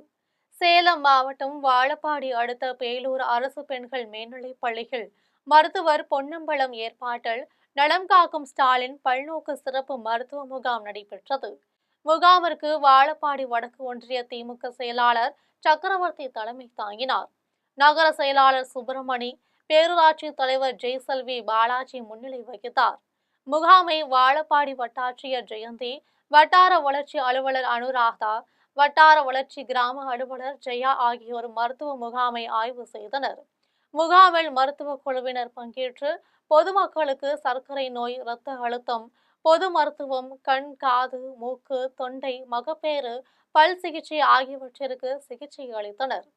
சேலம் மாவட்டம் வாழப்பாடி அடுத்த பேளூர் அரசு பெண்கள் மேல்நிலைப் பள்ளியில் மருத்துவர் பொன்னம்பலம் ஏற்பாட்டில் நலம் காக்கும் ஸ்டாலின் பல்நோக்கு சிறப்பு மருத்துவ முகாம் நடைபெற்றது. முகாமிற்கு வாழப்பாடி வடக்கு ஒன்றிய திமுக செயலாளர் சக்கரவர்த்தி தலைமை தாங்கினார். நகர செயலாளர் சுப்பிரமணி, பேரூராட்சி தலைவர் ஜெய்செல்வி பாலாஜி முன்னிலை வகித்தார். முகாமை வாழப்பாடி வட்டாட்சியர் ஜெயந்தி, வட்டார வளர்ச்சி அலுவலர் அனுராதா, வட்டார வளர்ச்சி கிராம அலுவலர் ஜெயா ஆகியோர் மருத்துவ முகாமை ஆய்வு செய்தனர். முகாமில் மருத்துவ குழுவினர் பங்கேற்று பொதுமக்களுக்கு சர்க்கரை நோய், இரத்த அழுத்தம், பொது மருத்துவம், கண், காது, மூக்கு, தொண்டை, மகப்பேறு, பல் சிகிச்சை ஆகியவற்றிற்கு சிகிச்சை அளித்தனர்.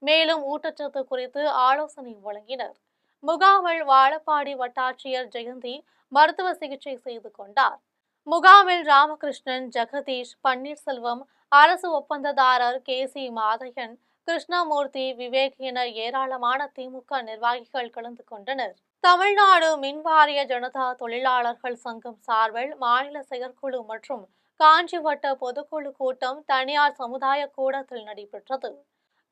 மேலும் ஊட்டச்சத்து குறித்து ஆலோசனை வழங்கினர். முகாமில் வாழப்பாடி வட்டாட்சியர் ஜெயந்தி மருத்துவ சிகிச்சை செய்து கொண்டார். முகாமில் ராமகிருஷ்ணன், ஜெகதீஷ், பன்னீர்செல்வம், அரசு ஒப்பந்ததாரர் KC மாதையன், கிருஷ்ணமூர்த்தி, விவேக் என ஏராளமான திமுக நிர்வாகிகள் கலந்து கொண்டனர். தமிழ்நாடு மின்வாரிய ஜனதா தொழிலாளர்கள் சங்கம் சார்பில் மாநில செயற்குழு மற்றும் காஞ்சிவட்ட பொதுக்குழு கூட்டம் தனியார் சமுதாய கூடத்தில் நடைபெற்றது.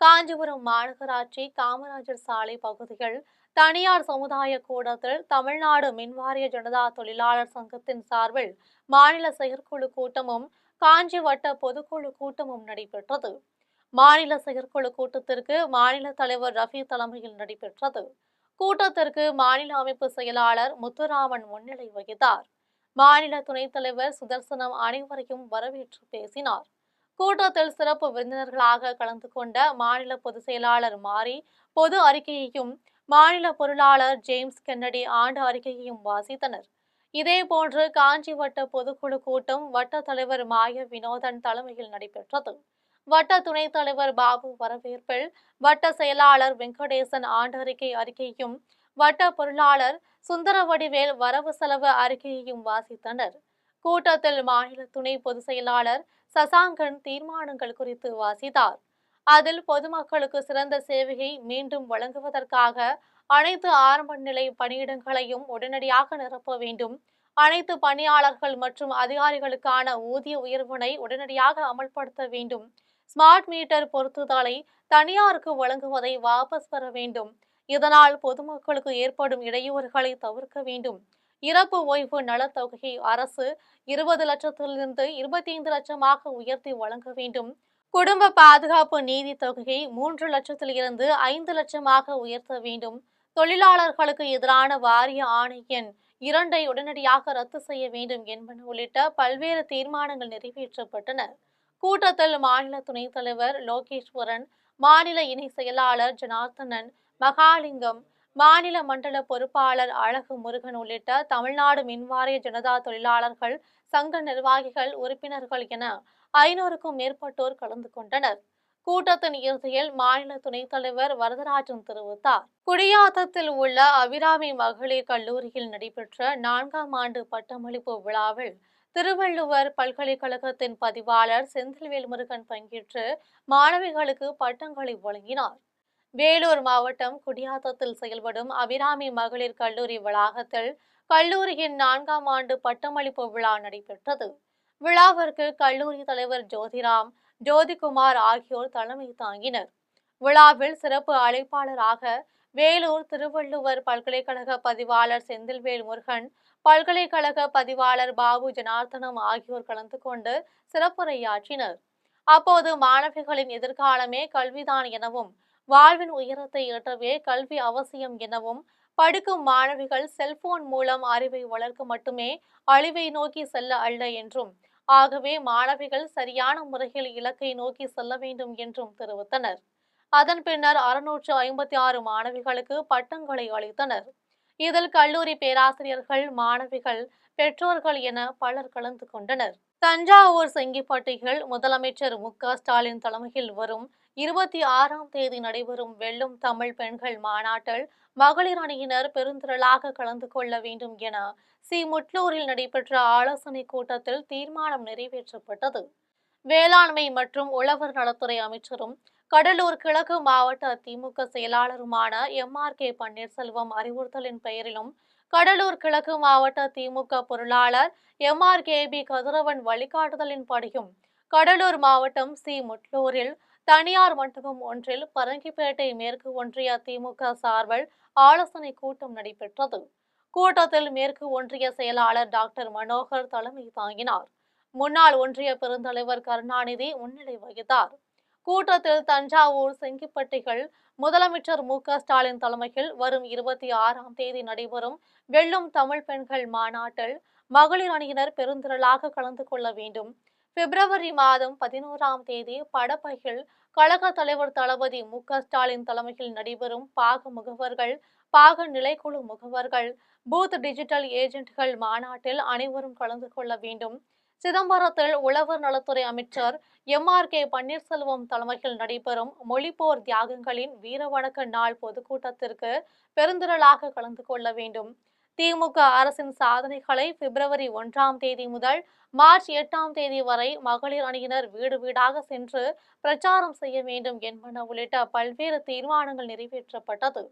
காஞ்சிபுரம் மாநகராட்சி காமராஜர் சாலை பகுதியில் தனியார் சமுதாய கூடத்தில் தமிழ்நாடு மின்வாரிய ஜனதா தொழிலாளர் சங்கத்தின் சார்பில் மாநில செயற்குழு கூட்டமும் காஞ்சிவட்ட பொதுக்குழு கூட்டமும் நடைபெற்றது. மாநில செயற்குழு கூட்டத்திற்கு மாநில தலைவர் ரஃபி தலைமையில் நடைபெற்றது. கூட்டத்திற்கு மாநில அமைப்பு செயலாளர் முத்துராமன் முன்னிலை வகித்தார். மாநில துணைத் தலைவர் சுதர்சனம் அனைவரையும் வரவேற்று பேசினார். கூட்டத்தில் சிறப்பு விருந்தினர்களாக கலந்து கொண்ட மாநில பொதுச் செயலாளர் மாரி பொது அறிக்கையையும், மாநில பொருளாளர் ஜேம்ஸ் கென்னடி ஆண்டு அறிக்கையையும் வாசித்தனர். இதேபோன்று காஞ்சிவட்ட பொதுக்குழு கூட்டம் வட்ட தலைவர் மாய வினோதன் தலைமையில் நடைபெற்றது. வட்ட துணைத் தலைவர் பாபு வரவேற்பில், வட்ட செயலாளர் வெங்கடேசன் ஆண்டு அறிக்கையையும், வட்ட பொருளாளர் சுந்தரவடிவேல் வரவு செலவு அறிக்கையையும் வாசித்தனர். கூட்டத்தில் மாநில துணை பொதுச் செயலாளர் சசாங்கன் தீர்மானங்கள் குறித்து வாசித்தார். அதில் பொதுமக்களுக்கு சிறந்த சேவையை மீண்டும் வழங்குவதற்காக அனைத்து ஆரம்ப நிலை பணியிடங்களையும் உடனடியாக நிரப்ப வேண்டும், அனைத்து பணியாளர்கள் மற்றும் அதிகாரிகளுக்கான ஊதிய உயர்வினை உடனடியாக அமல்படுத்த வேண்டும், ஸ்மார்ட் மீட்டர் பொருத்துதலை தனியாருக்கு வழங்குவதை வாபஸ் பெற வேண்டும், இதனால் பொதுமக்களுக்கு ஏற்படும் இடையூறுகளை தவிர்க்க வேண்டும், இறப்பு ஓய்வு நலத்தொகையை அரசு 20 லட்சத்திலிருந்து 25 லட்சமாக உயர்த்தி வழங்க வேண்டும், குடும்ப பாதுகாப்பு நீதி தொகையை 3 லட்சத்திலிருந்து 5 லட்சமாக உயர்த்த வேண்டும், தொழிலாளர்களுக்கு எதிரான வாரிய ஆணை எண் 2 உடனடியாக ரத்து செய்ய வேண்டும் என்பன உள்ளிட்ட பல்வேறு தீர்மானங்கள் நிறைவேற்றப்பட்டன. கூட்டத்தில் மாநில துணைத் தலைவர் லோகேஸ்வரன், மாநில இணை செயலாளர் ஜனார்த்தனன், மகாலிங்கம், மாநில மண்டல பொறுப்பாளர் அழகு முருகன் உள்ளிட்ட தமிழ்நாடு மின்வாரிய ஜனதா தொழிலாளர்கள் சங்க நிர்வாகிகள், உறுப்பினர்கள் என 500க்கும் மேற்பட்டோர் கலந்து கொண்டனர். கூட்டத்தின் இறுதியில் மாநில துணைத் தலைவர் வரதராஜன் தெரிவித்தார். குடியாத்தத்தில் உள்ள அபிராமி மகளிர் கல்லூரியில் நடைபெற்ற 4ஆம் ஆண்டு பட்டமளிப்பு விழாவில் திருவள்ளுவர் பல்கலைக்கழகத்தின் பதிவாளர் செந்தில்வேல் முருகன் பங்கேற்று மாணவிகளுக்கு பட்டங்களை வழங்கினார். வேலூர் மாவட்டம் குடியாத்தத்தில் செயல்படும் அபிராமி மகளிர் கல்லூரி வளாகத்தில் கல்லூரியின் 4ஆம் ஆண்டு பட்டமளிப்பு விழா நடைபெற்றது. விழாவிற்கு கல்லூரி தலைவர் ஜோதிராம், ஜோதிகுமார் ஆகியோர் தலைமை தாங்கினர். விழாவில் சிறப்பு அழைப்பாளராக வேலூர் திருவள்ளுவர் பல்கலைக்கழக பதிவாளர் செந்தில்வேல் முருகன், பல்கலைக்கழக பதிவாளர் பாபு ஜனார்த்தனம் ஆகியோர் கலந்து கொண்டு சிறப்புரையாற்றினர். அப்போது மாணவிகளின் எதிர்காலமே கல்விதான் எனவும், வாழ்வின் உயரத்தை எட்டவே கல்வி அவசியம் எனவும், படிக்கும் மாணவிகள் செல்போன் மூலம் அறிவை வளர்க்க மட்டுமே அழிவை நோக்கி செல்ல அல்ல என்றும், ஆகவே மாணவிகள் சரியான முறையில் இலக்கை நோக்கி செல்ல வேண்டும் என்றும் தெரிவித்தனர். அதன் பின்னர் 656 மாணவிகளுக்கு பட்டங்களை அளித்தனர். இதில் கல்லூரி பேராசிரியர்கள், மாணவிகள், பெற்றோர்கள் என பலர் கலந்து கொண்டனர். தஞ்சாவூர் செங்கிப்பட்டியில் முதலமைச்சர் மு.க.ஸ்டாலின் தலைமையில் வரும் 26ஆம் தேதி நடைபெறும் வெல்லும் தமிழ் பெண்கள் மாநாட்டில் மகளிர் அணியினர் பெருந்திரளாக கலந்து கொள்ள வேண்டும் என முட்லூரில் நடைபெற்ற ஆலோசனைக் கூட்டத்தில் தீர்மானம் நிறைவேற்றப்பட்டது. வேளாண்மை மற்றும் உழவர் நலத்துறை அமைச்சரும் கடலூர் கிழக்கு மாவட்ட திமுக செயலாளருமான எம்.ஆர்.கே. பன்னீர்செல்வம் அறிவுறுத்தலின் பெயரிலும், கடலூர் கிழக்கு மாவட்ட திமுக பொருளாளர் எம்.ஆர்.கே.பி. கதிரவன் வழிகாட்டுதலின்படியும் கடலூர் மாவட்டம் முட்லூரில் தனியார் மண்டபம் ஒன்றில் பரங்கிப்பேட்டை மேற்கு ஒன்றிய திமுக சார்பில் ஆலோசனைக் கூட்டம் நடைபெற்றது. கூட்டத்தில் மேற்கு ஒன்றிய செயலாளர் டாக்டர் மனோகர் தலைமை தாங்கினார். முன்னாள் ஒன்றிய பெருந்தலைவர் கருணாநிதி முன்னிலை வகித்தார். கூட்டத்தில் தஞ்சாவூர் செங்கிப்பட்டிகள் முதலமைச்சர் மு.க.ஸ்டாலின் தலைமையில் வரும் 26ஆம் தேதி நடைபெறும் வெல்லும் தமிழ் பெண்கள் மாநாட்டில் மகளிர் அணியினர் பெருந்திரளாக கலந்து கொள்ள வேண்டும். பிப்ரவரி மாதம் 11ஆம் தேதி படப்பையில் கழக தலைவர் தளபதி மு.க.ஸ்டாலின் தலைமையில் நடைபெறும் பாக முகவர்கள், பாக நிலைக்குழு முகவர்கள், பூத் டிஜிட்டல் ஏஜென்ட்கள் மாநாட்டில் அனைவரும் கலந்து கொள்ள வேண்டும். சிதம்பரத்தில் உழவர் நலத்துறை அமைச்சர் எம்.ஆர்.கே. பன்னீர்செல்வம் தலைமையில் நடைபெறும் மொழிப்போர் தியாகங்களின் வீரவணக்க நாள் பொதுக்கூட்டத்திற்கு பெருந்திரளாக கலந்து கொள்ள வேண்டும். திமுக அரசின் சாதனைகளை பிப்ரவரி 1ஆம் தேதி முதல் மார்ச் 8ஆம் தேதி வரை மகளிர் அணியினர் வீடு வீடாக சென்று பிரச்சாரம் செய்ய வேண்டும் என்பன உள்ளிட்ட பல்வேறு தீர்மானங்கள் நிறைவேற்றப்பட்டது.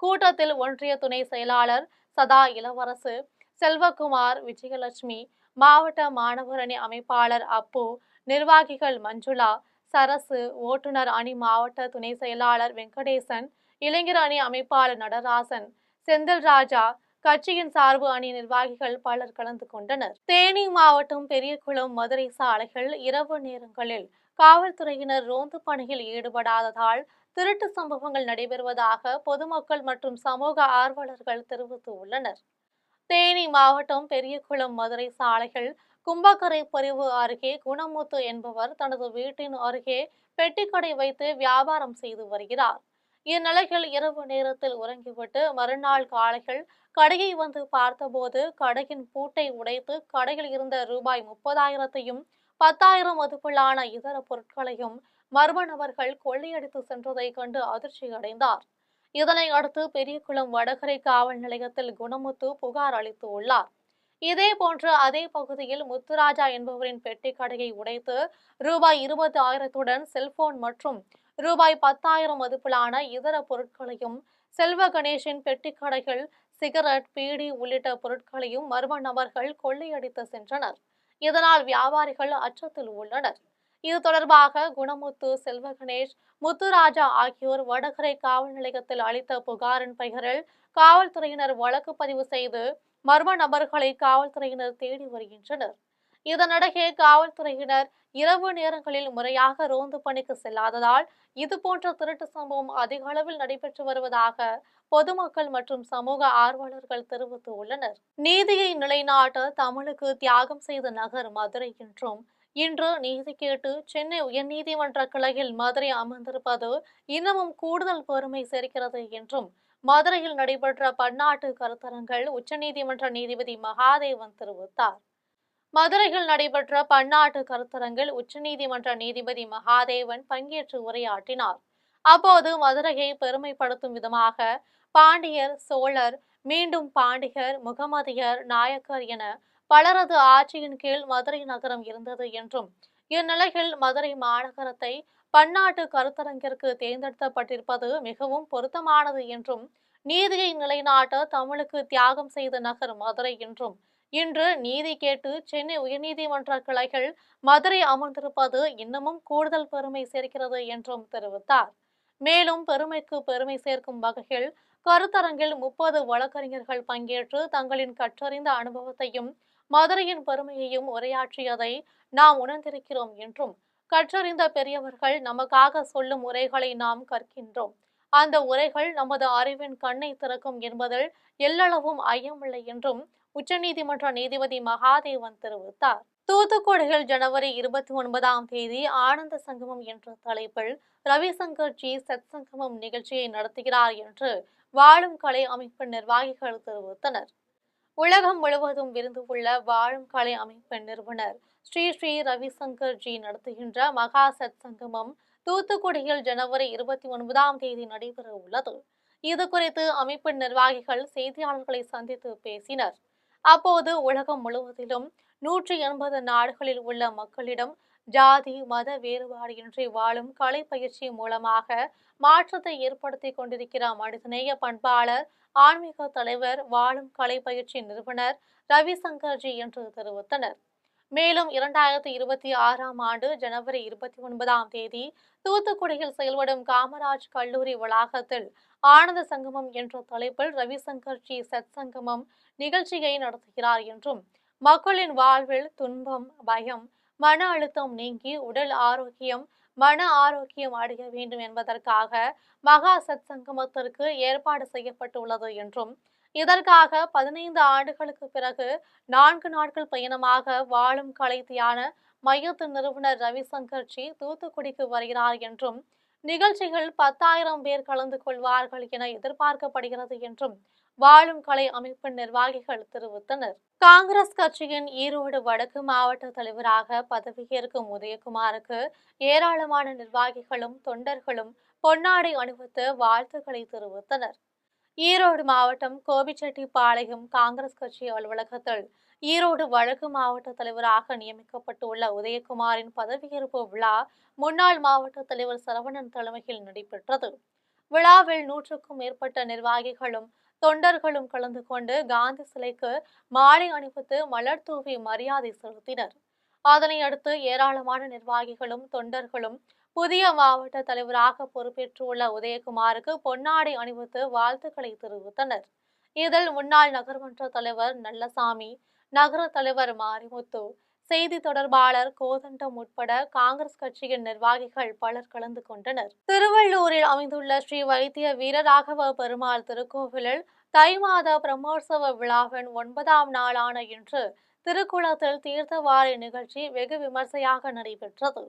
கூட்டத்தில் ஒன்றிய துணை செயலாளர் சதா இளவரசு, செல்வகுமார், விஜயலட்சுமி, மாவட்ட மாணவர் அணி அமைப்பாளர் அப்பு, நிர்வாகிகள் மஞ்சுளா, சரசு, ஓட்டுநர் அணி மாவட்ட துணை செயலாளர் வெங்கடேசன், இளைஞர் அணி அமைப்பாளர் நடராசன், செந்தில்ராஜா, கட்சியின் சார்பு அணி நிர்வாகிகள் பலர் கலந்து கொண்டனர். தேனி மாவட்டம் பெரியகுளம் மதுரை சாலைகள் இரவு நேரங்களில் காவல்துறையினர் ரோந்து பணியில் ஈடுபடாததால் திருட்டு சம்பவங்கள் நடைபெறுவதாக பொதுமக்கள் மற்றும் சமூக ஆர்வலர்கள் தெரிவித்துள்ளனர். தேனி மாவட்டம் பெரியகுளம் மதுரை சாலைகள் கும்பக்கரை பிரிவு அருகே குணமுத்து என்பவர் தனது வீட்டின் அருகே பெட்டிக்கடை வைத்து வியாபாரம் செய்து வருகிறார். இந்நிலையில் இரவு நேரத்தில் உறங்கிவிட்டு மறுநாள் காலையில் கடையை வந்து பார்த்தபோது கடையின் பூட்டை உடைத்து கடையில் இருந்த ரூபாய் 30,000ஐயும் 10,000 மதிப்பிலான இதர பொருட்களையும் மர்ம நபர்கள் கொள்ளையடித்து சென்றதை கண்டு அதிர்ச்சி அடைந்தார். இதனை அடுத்து பெரியகுளம் வடகரை காவல் நிலையத்தில் குணமுத்து புகார் அளித்துள்ளார். இதேபோன்று அதே பகுதியில் முத்துராஜா என்பவரின் பெட்டி கடையை உடைத்து ரூபாய் 20,000-உடன் செல்போன் மற்றும் ரூபாய் 10,000 மதிப்பிலான இதர பொருட்களையும், செல்வ கணேஷின் பெட்டி கடைகள் சிகரெட், பீடி உள்ளிட்ட பொருட்களையும் மர்ம நபர்கள் கொள்ளையடித்து சென்றனர். இதனால் வியாபாரிகள் அச்சத்தில் உள்ளனர். இது தொடர்பாக குணமுத்து, செல்வ கணேஷ், முத்துராஜா ஆகியோர் வடகரை காவல் நிலையத்தில் அளித்த புகாரின் பெயரில் காவல்துறையினர் வழக்கு பதிவு செய்து மர்ம நபர்களை காவல்துறையினர் தேடி வருகின்றனர். இதனிடையே காவல்துறையினர் இரவு நேரங்களில் முறையாக ரோந்து பணிக்கு செல்லாததால் இதுபோன்ற திருட்டு சம்பவம் அதிக அளவில் நடைபெற்று வருவதாக பொதுமக்கள் மற்றும் சமூக ஆர்வலர்கள் தெரிவித்துள்ளனர். நீதியை நிலைநாட்ட தமிழுக்கு தியாகம் செய்த நகர் மதுரை என்றும், இன்று நீதி கேட்டு சென்னை உயர்நீதிமன்ற கிளையில் மதுரை அமர்ந்திருப்பது இன்னமும் கூடுதல் பெருமை சேர்க்கிறது என்றும் மதுரையில் நடைபெற்ற பன்னாட்டு கருத்தரங்கில் உச்சநீதிமன்ற நீதிபதி மகாதேவன் தெரிவித்தார். மதுரையில் நடைபெற்ற பன்னாட்டு கருத்தரங்கில் உச்சநீதிமன்ற நீதிபதி மகாதேவன் பங்கேற்று உரையாற்றினார். அப்போது மதுரையை பெருமைப்படுத்தும் விதமாக பாண்டியர், சோழர், மீண்டும் பாண்டியர், முகமதியர், நாயக்கர் என பலரது ஆட்சியின் கீழ் மதுரை நகரம் இருந்தது என்றும், இந்நிலையில் மதுரை மாநகரத்தை பன்னாட்டு கருத்தரங்கிற்கு தேர்ந்தெடுக்கப்பட்டிருப்பது மிகவும் பொருத்தமானது என்றும், நீதியை நிலைநாட்ட தமிழுக்கு தியாகம் செய்த நகர் மதுரை என்றும், இன்று நீதி கேட்டு சென்னை உயர்நீதிமன்ற கிளைகள் மதுரை அமர்ந்திருப்பது இன்னமும் கூடுதல் பெருமை சேர்க்கிறது என்றும் தெரிவித்தார். மேலும் பெருமைக்கு பெருமை சேர்க்கும் வகையில் கருத்தரங்கில் 30 வழக்கறிஞர்கள் பங்கேற்று தங்களின் கற்றறிந்த அனுபவத்தையும் மதுரையின் பெருமையையும் உரையாற்றியதை நாம் உணர்ந்திருக்கிறோம் என்றும், கற்றறிந்த பெரியவர்கள் நமக்காக சொல்லும் உரைகளை நாம் கற்கின்றோம். அந்த உரைகள் நமது அறிவின் கண்ணை திறக்கும் என்பதில் எல்லளவும் ஐயமில்லை என்றும் உச்சநீதிமன்ற நீதிபதி மகாதேவன் தெரிவித்தார். தூத்துக்குடியில் ஜனவரி 29ஆம் தேதி ஆனந்த சங்கமம் என்ற தலைப்பில் ரவிசங்கர் ஜி சத் சங்கமம் நிகழ்ச்சியை நடத்துகிறார் என்று வாழும் கலை அமைப்பின் நிர்வாகிகள் தெரிவித்தனர். உலகம் முழுவதும் விருந்து உள்ள வாழும் கலை அமைப்பின் நிறுவனர் ஸ்ரீ ஸ்ரீ ரவிசங்கர் ஜி நடத்துகின்ற மகா சத் சங்கமம் தூத்துக்குடியில் ஜனவரி 29ஆம் தேதி நடைபெற உள்ளது. இது குறித்து அமைப்பின் நிர்வாகிகள் செய்தியாளர்களை சந்தித்து பேசினர். அப்போது உலகம் முழுவதிலும் 180 நாடுகளில் உள்ள மக்களிடம் ஜாதி மத வேறுபாடின்றி வாழும் கலை பயிற்சி மூலமாக மாற்றத்தை ஏற்படுத்தி கொண்டிருக்கிற மனிதநேய பண்பாளர் ஆன்மீக தலைவர் வாழும் கலை பயிற்சி நிறுவனர் ரவிசங்கர்ஜி என்று தெரிவித்தனர். மேலும் 2026ஆம் ஆண்டு ஜனவரி 29ஆம் தேதி தூத்துக்குடியில் செயல்படும் காமராஜ் கல்லூரி வளாகத்தில் ஆனந்த சங்கமம் என்ற தலைப்பில் ரவிசங்கர்ஜி சத் சங்கமம் நிகழ்ச்சியை நடத்துகிறார் என்றும், மக்களின் வாழ்வில் துன்பம், பயம், மன அழுத்தம் நீங்கி உடல் ஆரோக்கியம், மன ஆரோக்கியம் அடைய வேண்டும் என்பதற்காக மகா சத் சங்கமத்திற்கு ஏற்பாடு செய்யப்பட்டுள்ளது என்றும், இதற்காக 15 ஆண்டுகளுக்கு பிறகு 4 நாட்கள் பயணமாக வாழும் கலை தியான மையத்தின் நிறுவனர் ரவிசங்கர்ஜி தூத்துக்குடிக்கு வருகிறார் என்றும், நிகழ்ச்சியில் 10,000 பேர் கலந்து கொள்வார்கள் என எதிர்பார்க்கப்படுகிறது என்றும் வாழும் கலை அமைப்பின் நிர்வாகிகள் தெரிவித்தனர். காங்கிரஸ் கட்சியின் ஈரோடு வடக்கு மாவட்ட தலைவராக பதவியேற்கும் உதயகுமாருக்கு ஏராளமான நிர்வாகிகளும் தொண்டர்களும் பொன்னாடை அணிவித்து வாழ்த்துக்களை தெரிவித்தனர். ஈரோடு மாவட்டம் கோபிச்செட்டிப்பாளையம் காங்கிரஸ் கட்சி அலுவலகத்தில் ஈரோடு வடக்கு மாவட்ட தலைவராக நியமிக்கப்பட்டுள்ள உதயகுமாரின் பதவியேற்பு விழா முன்னாள் மாவட்ட தலைவர் சரவணன் தலைமையில் நடைபெற்றது. விழாவில் 100க்கும் மேற்பட்ட நிர்வாகிகளும் தொண்டர்களும் கலந்து கொண்டு காந்தி சிலைக்கு மாலை அணிவித்து மலர் தூவி மரியாதை செலுத்தினர். அதனை அடுத்து ஏராளமான நிர்வாகிகளும் தொண்டர்களும் புதிய மாவட்ட தலைவராக பொறுப்பேற்றுள்ள உதயகுமாருக்கு பொன்னாடை அணிவித்து வாழ்த்துக்களை தெரிவித்தனர். இதில் முன்னாள் நகர்மன்ற தலைவர் நல்லசாமி, நகர தலைவர் மாரிமுத்து, செய்தி தொடர்பாளர் கோதண்டம் உட்பட காங்கிரஸ் கட்சியின் நிர்வாகிகள் பலர் கலந்து கொண்டனர். திருவள்ளூரில் அமைந்துள்ள ஸ்ரீ வைத்திய வீரராகவ பெருமாள் திருக்கோவிலில் தை மாத பிரம்மோற்சவ விழாவின் 9ஆம் நாளான இன்று திருக்குளத்தில் தீர்த்தவாரி நிகழ்ச்சி வெகு விமர்சையாக நடைபெற்றது.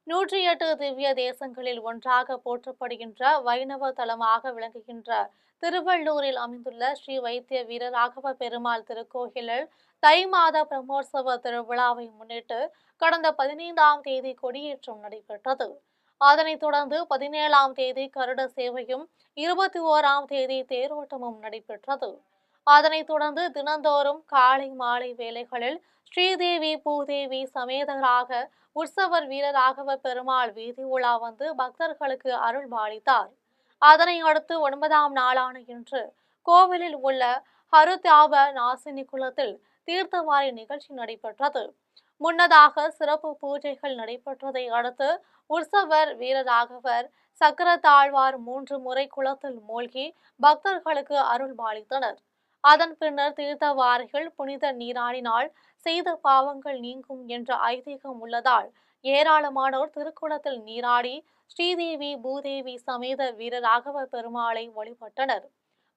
108 திவ்ய தேசங்களில் ஒன்றாக போற்றப்படுகின்ற வைணவ தலமாக விளங்குகின்ற திருவள்ளூரில் அமைந்துள்ள ஸ்ரீ வைத்திய வீரராகவ பெருமாள் திருக்கோயிலில் தை மாத பிரம்மோற்சவ திருவிழாவை முன்னிட்டு கடந்த 15ஆம் தேதி கொடியேற்றம் நடைபெற்றது. அதனைத் தொடர்ந்து 17ஆம் தேதி கருட சேவையும் 21ஆம் தேதி தேரோட்டமும் நடைபெற்றது. அதனைத் தொடர்ந்து தினந்தோறும் காலை மாலை வேளைகளில் ஸ்ரீதேவி பூதேவி சமேதராக உற்சவர் வீரராகவ பெருமாள் வீதி உலா வந்து பக்தர்களுக்கு அருள் பாலித்தார். அதனை அடுத்து 9ஆம் நாளான இன்று கோவிலில் உள்ள ஹருத்யாப நாசினி குளத்தில் தீர்த்தவாரி நிகழ்ச்சி நடைபெற்றது. முன்னதாக சிறப்பு பூஜைகள் நடைபெற்றதை அடுத்து உற்சவர் வீரராகவர் சக்கரத்தாழ்வார் 3 முறை குளத்தில் மூழ்கி பக்தர்களுக்கு அருள் பாலித்தனர். அதன் பின்னர் தீர்த்தவாரிகள் புனித நீராடினால் செய்த பாவங்கள் நீங்கும் என்ற ஐதீகம் உள்ளதால் ஏராளமானோர் திருக்குளத்தில் நீராடி ஸ்ரீதேவி பூதேவி சமேத வீரராகவ பெருமாளை வழிபட்டனர்.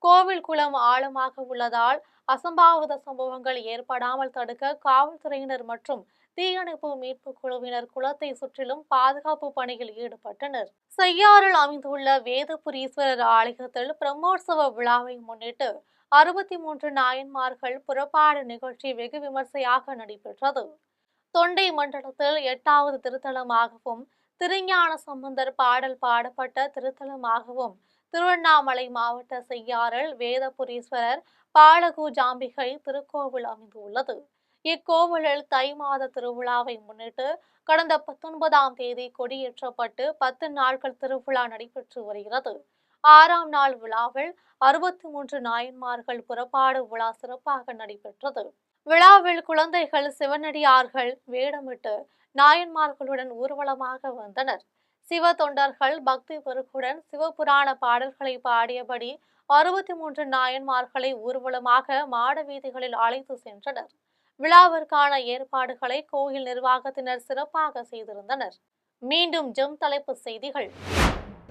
கோவில் குளம் ஆழமாக உள்ளதால் அசம்பாவித சம்பவங்கள் ஏற்படாமல் தடுக்க காவல்துறையினர் மற்றும் தீயணைப்பு மீட்பு குழுவினர் குளத்தை சுற்றிலும் பாதுகாப்பு பணியில் ஈடுபட்டனர். செய்யாறில் அமைந்துள்ள வேதபுரீஸ்வரர் ஆலயத்தில் பிரம்மோற்சவ விழாவை முன்னிட்டு 63 நாயன்மார்கள் புறப்பாடு நிகழ்ச்சி வெகு விமர்சையாக நடைபெற்றது. தொண்டை மண்டலத்தில் 8வது திருத்தலமாகவும் திருஞான சம்பந்தர் பாடல் பாடப்பட்ட திருத்தலமாகவும் திருவண்ணாமலை மாவட்ட செய்யாறில் வேதபுரீஸ்வரர் பாலகு ஜாம்பிகை திருக்கோவில் அமைந்துள்ளது. இக்கோவிலில் தை மாத திருவிழாவை முன்னிட்டு கடந்த 19ஆம் தேதி கொடியேற்றப்பட்டு 10 நாட்கள் திருவிழா நடைபெற்று வருகிறது. 6ஆம் நாள் விழாவில் 63 நாயன்மார்கள் புறப்பாடு விழா சிறப்பாக நடைபெற்றது. விழாவில் குழந்தைகள் சிவனடியார்கள் வேடமிட்டு நாயன்மார்களுடன் ஊர்வலமாக வந்தனர். சிவ தொண்டர்கள் பக்தி பெருக்குடன் சிவபுராண பாடல்களை பாடியபடி 63 நாயன்மார்களை ஊர்வலமாக மாட வீதிகளில் அழைத்து சென்றனர். விழாவிற்கான ஏற்பாடுகளை கோயில் நிர்வாகத்தினர் சிறப்பாக செய்திருந்தனர். மீண்டும் ஜெம் தலைப்பு செய்திகள்.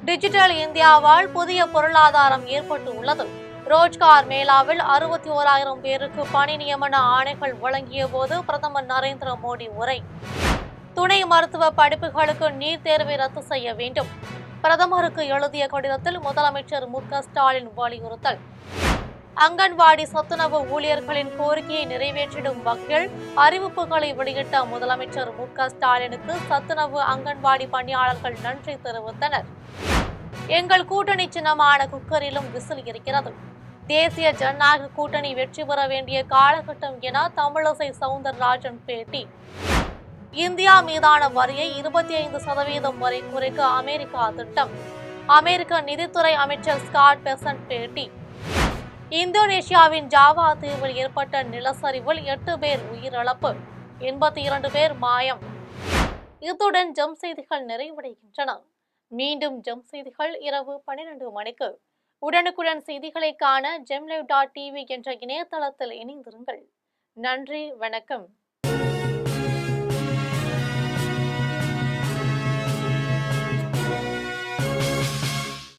டிஜிட்டல் இந்தியாவால் புதிய பொருளாதாரம் ஏற்பட்டு உள்ளது. ரோஜ்கார் மேளாவில் 61,000 பேருக்கு பணி நியமன ஆணைகள் வழங்கிய போது பிரதமர் நரேந்திர மோடி உரை. துணை மருத்துவ படிப்புகளுக்கு நீட் தேர்வை ரத்து செய்ய வேண்டும். பிரதமருக்கு எழுதிய கடிதத்தில் முதலமைச்சர் மு.க.ஸ்டாலின் வலியுறுத்தல். அங்கன்வாடி சத்துணவு ஊழியர்களின் கோரிக்கையை நிறைவேற்றிடும் வகையில் அறிவிப்புகளை வெளியிட்ட முதலமைச்சர் மு.க.ஸ்டாலினுக்கு சத்துணவு அங்கன்வாடி பணியாளர்கள் நன்றி தெரிவித்தனர். எங்கள் கூட்டணி சின்னமான குக்கரிலும் விசில் இருக்கிறது. தேசிய ஜனநாயக கூட்டணி வெற்றி பெற வேண்டிய காலகட்டம் என தமிழிசை சவுந்தரராஜன் பேட்டி. இந்தியா மீதான வரியை 25% வரை குறைக்க அமெரிக்கா திட்டம். அமெரிக்க நிதித்துறை அமைச்சர் ஸ்காட் பெசன்ட் பேட்டி. இந்தோனேஷியாவின் ஜாவா தீவில் ஏற்பட்ட நிலச்சரிவில் 8 பேர் உயிரிழப்பு, 82 பேர் மாயம். இத்துடன் ஜெம் செய்திகள் நிறைவடைகின்றன. மீண்டும் ஜெம் செய்திகள் இரவு 12 மணிக்கு. உடனுக்குடன் செய்திகளை காண gemlive.tv என்ற இணையதளத்தில் இணைந்திருங்கள். நன்றி, வணக்கம்.